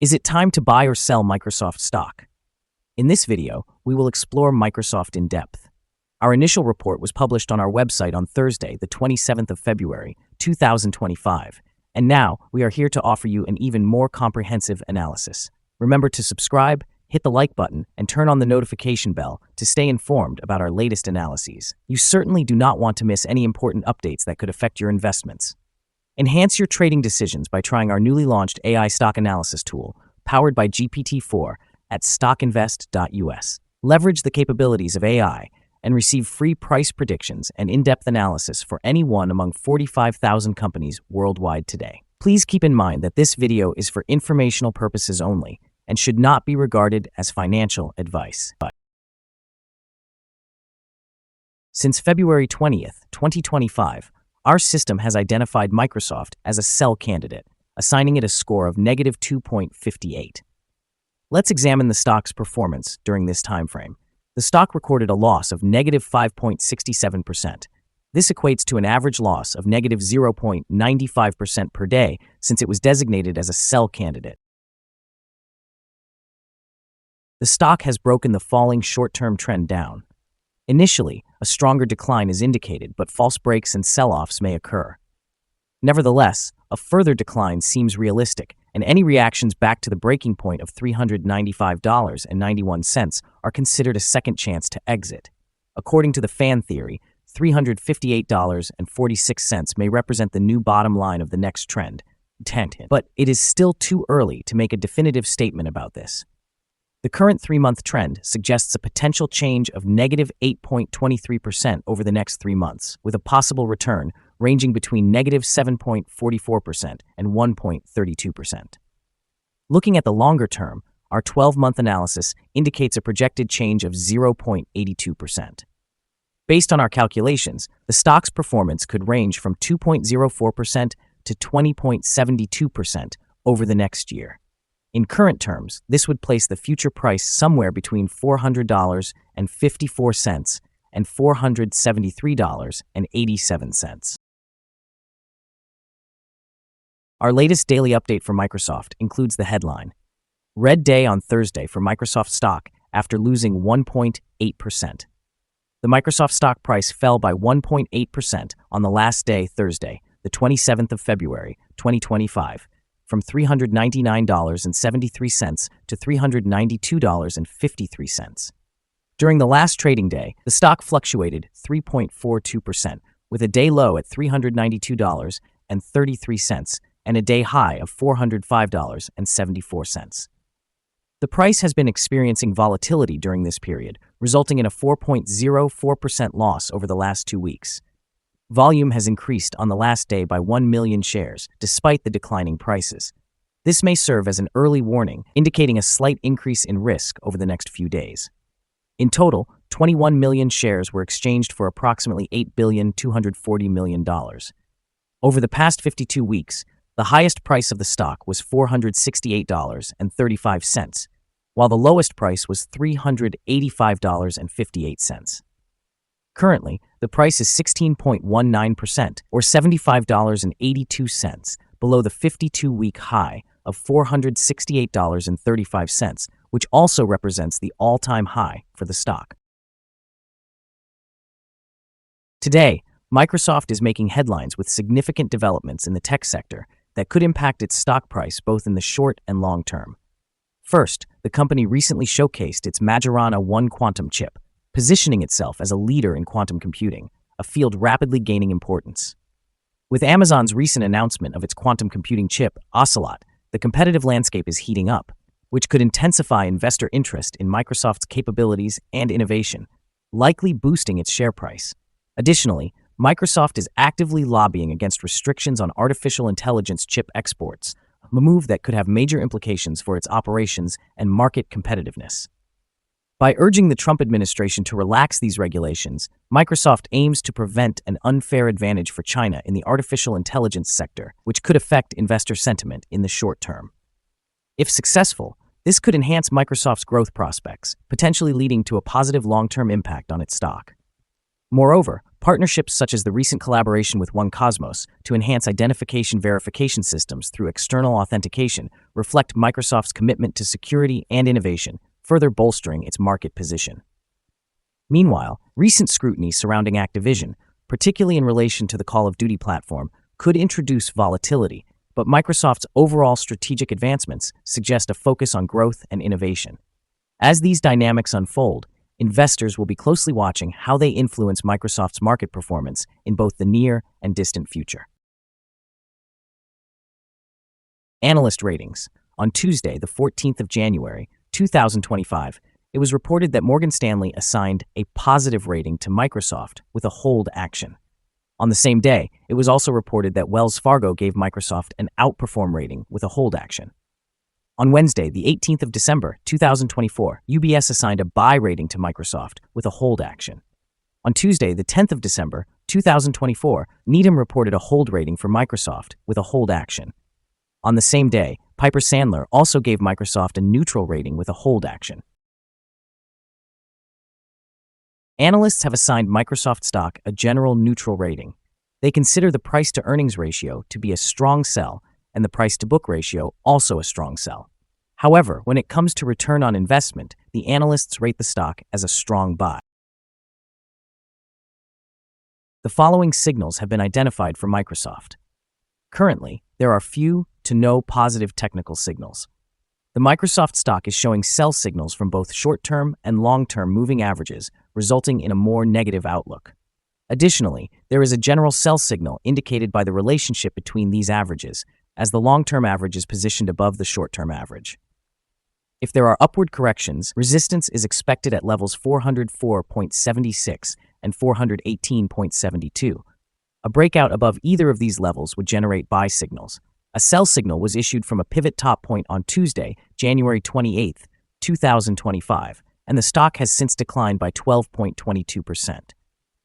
Is it time to buy or sell Microsoft stock? In this video, we will explore Microsoft in depth. Our initial report was published on our website on Thursday, the 27th of February, 2025, and now we are here to offer you an even more comprehensive analysis. Remember to subscribe, hit the like button, and turn on the notification bell to stay informed about our latest analyses. You certainly do not want to miss any important updates that could affect your investments. Enhance your trading decisions by trying our newly launched AI stock analysis tool, powered by GPT-4, at StockInvest.us. Leverage the capabilities of AI and receive free price predictions and in-depth analysis for any one among 45,000 companies worldwide today. Please keep in mind that this video is for informational purposes only and should not be regarded as financial advice. Since February 20th, 2025, our system has identified Microsoft as a sell candidate, assigning it a score of negative 2.58. Let's examine the stock's performance during this time frame. The stock recorded a loss of negative 5.67%. This equates to an average loss of negative 0.95% per day since it was designated as a sell candidate. The stock has broken the falling short-term trend down. Initially, a stronger decline is indicated, but false breaks and sell-offs may occur. Nevertheless, a further decline seems realistic, and any reactions back to the breaking point of $395.91 are considered a second chance to exit. According to the fan theory, $358.46 may represent the new bottom line of the next trend. But it is still too early to make a definitive statement about this. The current 3-month trend suggests a potential change of negative 8.23% over the next 3 months, with a possible return ranging between negative 7.44% and 1.32%. Looking at the longer term, our 12-month analysis indicates a projected change of 0.82%. Based on our calculations, the stock's performance could range from 2.04% to 20.72% over the next year. In current terms, this would place the future price somewhere between $400.54 and $473.87. Our latest daily update for Microsoft includes the headline, Red Day on Thursday for Microsoft stock after losing 1.8%. The Microsoft stock price fell by 1.8% on the last day, Thursday, the 27th of February, 2025, from $399.73 to $392.53. During the last trading day, the stock fluctuated 3.42%, with a day low at $392.33 and a day high of $405.74. The price has been experiencing volatility during this period, resulting in a 4.04% loss over the last 2 weeks. Volume has increased on the last day by 1 million shares, despite the declining prices. This may serve as an early warning, indicating a slight increase in risk over the next few days. In total, 21 million shares were exchanged for approximately $8.24 billion. Over the past 52 weeks, the highest price of the stock was $468.35, while the lowest price was $385.58. Currently, the price is 16.19%, or $75.82, below the 52-week high of $468.35, which also represents the all-time high for the stock. Today, Microsoft is making headlines with significant developments in the tech sector that could impact its stock price both in the short and long term. First, the company recently showcased its Majorana 1 quantum chip, positioning itself as a leader in quantum computing, a field rapidly gaining importance. With Amazon's recent announcement of its quantum computing chip, Ocelot, the competitive landscape is heating up, which could intensify investor interest in Microsoft's capabilities and innovation, likely boosting its share price. Additionally, Microsoft is actively lobbying against restrictions on artificial intelligence chip exports, a move that could have major implications for its operations and market competitiveness. By urging the Trump administration to relax these regulations, Microsoft aims to prevent an unfair advantage for China in the artificial intelligence sector, which could affect investor sentiment in the short term. If successful, this could enhance Microsoft's growth prospects, potentially leading to a positive long-term impact on its stock. Moreover, partnerships such as the recent collaboration with OneCosmos to enhance identification verification systems through external authentication reflect Microsoft's commitment to security and innovation, further bolstering its market position. Meanwhile, recent scrutiny surrounding Activision, particularly in relation to the Call of Duty platform, could introduce volatility, but Microsoft's overall strategic advancements suggest a focus on growth and innovation. As these dynamics unfold, investors will be closely watching how they influence Microsoft's market performance in both the near and distant future. Analyst ratings. On Tuesday, the 14th of January, 2025, it was reported that Morgan Stanley assigned a positive rating to Microsoft with a hold action. On the same day, it was also reported that Wells Fargo gave Microsoft an outperform rating with a hold action. On Wednesday, the 18th of December, 2024, UBS assigned a buy rating to Microsoft with a hold action. On Tuesday, the 10th of December, 2024, Needham reported a hold rating for Microsoft with a hold action. On the same day, Piper Sandler also gave Microsoft a neutral rating with a hold action. Analysts have assigned Microsoft stock a general neutral rating. They consider the price-to-earnings ratio to be a strong sell and the price-to-book ratio also a strong sell. However, when it comes to return on investment, the analysts rate the stock as a strong buy. The following signals have been identified for Microsoft. Currently, there are few to no positive technical signals. The Microsoft stock is showing sell signals from both short-term and long-term moving averages, resulting in a more negative outlook. Additionally, there is a general sell signal indicated by the relationship between these averages, as the long-term average is positioned above the short-term average. If there are upward corrections, resistance is expected at levels 404.76 and 418.72. A breakout above either of these levels would generate buy signals. A sell signal was issued from a pivot top point on Tuesday, January 28, 2025, and the stock has since declined by 12.22%.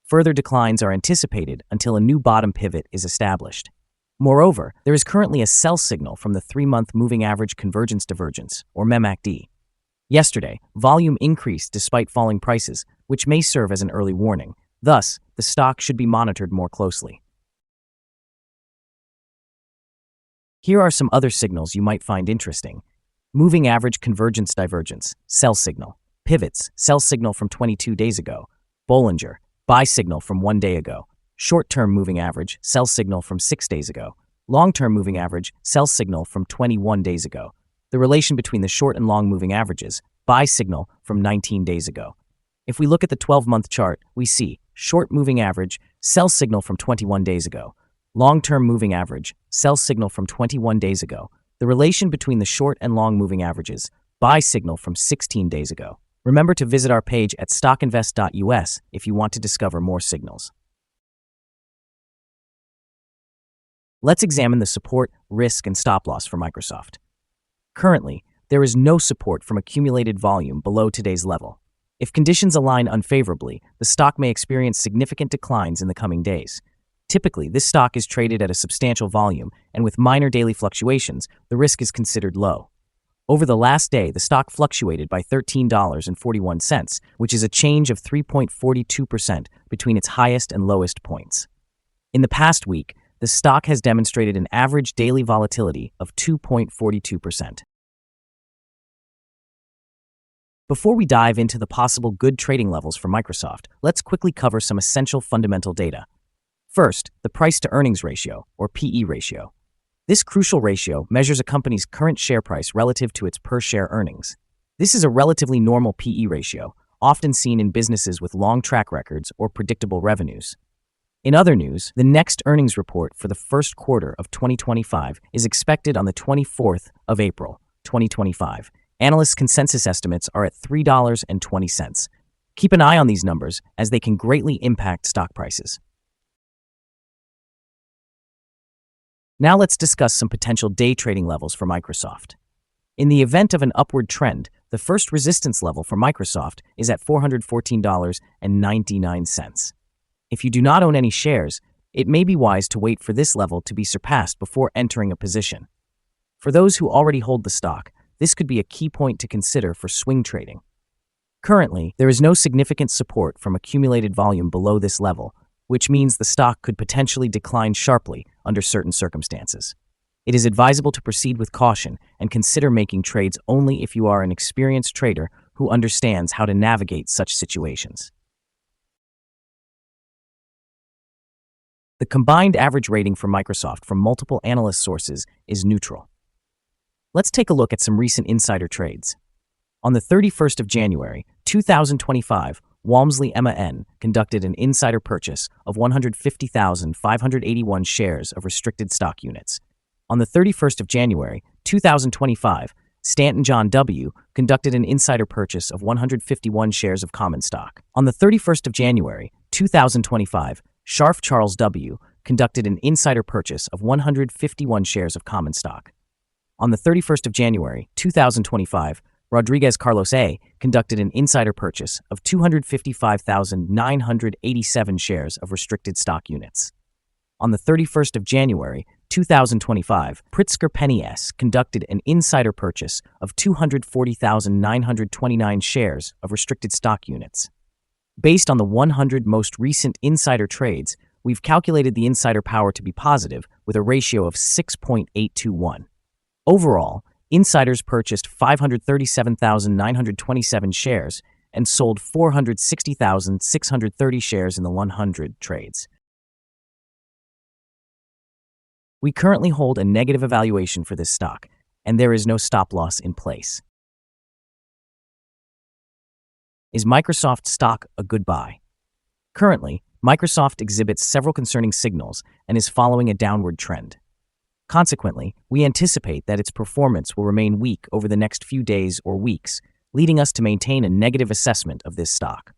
Further declines are anticipated until a new bottom pivot is established. Moreover, there is currently a sell signal from the 3-month moving average convergence divergence, or MSFT. Yesterday, volume increased despite falling prices, which may serve as an early warning. Thus, the stock should be monitored more closely. Here are some other signals you might find interesting. Moving average convergence divergence, sell signal. Pivots, sell signal from 22 days ago. Bollinger, buy signal from 1 day ago. Short-term moving average, sell signal from 6 days ago. Long-term moving average, sell signal from 21 days ago. The relation between the short and long moving averages, buy signal from 19 days ago. If we look at the 12-month chart, we see short moving average, sell signal from 21 days ago. Long-term moving average, sell signal from 21 days ago. The relation between the short and long moving averages, buy signal from 16 days ago. Remember to visit our page at StockInvest.us if you want to discover more signals. Let's examine the support, risk, and stop loss for Microsoft. Currently, there is no support from accumulated volume below today's level. If conditions align unfavorably, the stock may experience significant declines in the coming days. Typically, this stock is traded at a substantial volume, and with minor daily fluctuations, the risk is considered low. Over the last day, the stock fluctuated by $13.41, which is a change of 3.42% between its highest and lowest points. In the past week, the stock has demonstrated an average daily volatility of 2.42%. Before we dive into the possible good trading levels for Microsoft, let's quickly cover some essential fundamental data. First, the price-to-earnings ratio, or PE ratio. This crucial ratio measures a company's current share price relative to its per-share earnings. This is a relatively normal PE ratio, often seen in businesses with long track records or predictable revenues. In other news, the next earnings report for the first quarter of 2025 is expected on the 24th of April, 2025. Analysts' consensus estimates are at $3.20. Keep an eye on these numbers as they can greatly impact stock prices. Now let's discuss some potential day trading levels for Microsoft. In the event of an upward trend, the first resistance level for Microsoft is at $414.99. If you do not own any shares, it may be wise to wait for this level to be surpassed before entering a position. For those who already hold the stock, this could be a key point to consider for swing trading. Currently, there is no significant support from accumulated volume below this level, which means the stock could potentially decline sharply under certain circumstances. It is advisable to proceed with caution and consider making trades only if you are an experienced trader who understands how to navigate such situations. The combined average rating for Microsoft from multiple analyst sources is neutral. Let's take a look at some recent insider trades. On the 31st of January, 2025, Walmsley Emma N. conducted an insider purchase of 150,581 shares of restricted stock units. On the 31st of January, 2025, Stanton John W. conducted an insider purchase of 151 shares of common stock. On the 31st of January, 2025, Scharf Charles W. conducted an insider purchase of 151 shares of common stock. On the 31st of January, 2025, Rodriguez Carlos A. conducted an insider purchase of 255,987 shares of restricted stock units. On the 31st of January, 2025, Pritzker Penny S. conducted an insider purchase of 240,929 shares of restricted stock units. Based on the 100 most recent insider trades, we've calculated the insider power to be positive with a ratio of 6.821. Overall, insiders purchased 537,927 shares and sold 460,630 shares in the 100 trades. We currently hold a negative evaluation for this stock, and there is no stop loss in place. Is Microsoft stock a good buy? Currently, Microsoft exhibits several concerning signals and is following a downward trend. Consequently, we anticipate that its performance will remain weak over the next few days or weeks, leading us to maintain a negative assessment of this stock.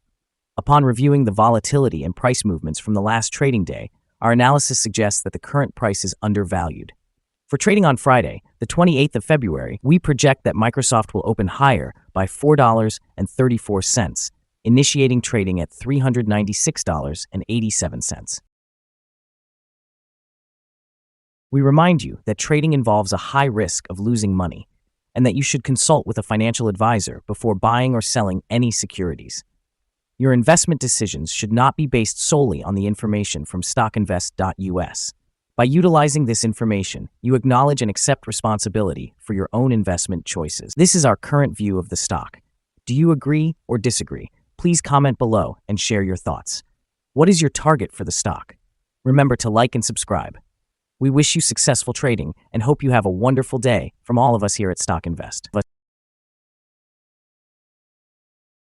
Upon reviewing the volatility and price movements from the last trading day, our analysis suggests that the current price is undervalued. For trading on Friday, the 28th of February, we project that Microsoft will open higher by $4.34, initiating trading at $396.87. We remind you that trading involves a high risk of losing money, and that you should consult with a financial advisor before buying or selling any securities. Your investment decisions should not be based solely on the information from StockInvest.us. By utilizing this information, you acknowledge and accept responsibility for your own investment choices. This is our current view of the stock. Do you agree or disagree? Please comment below and share your thoughts. What is your target for the stock? Remember to like and subscribe. We wish you successful trading and hope you have a wonderful day from all of us here at StockInvest.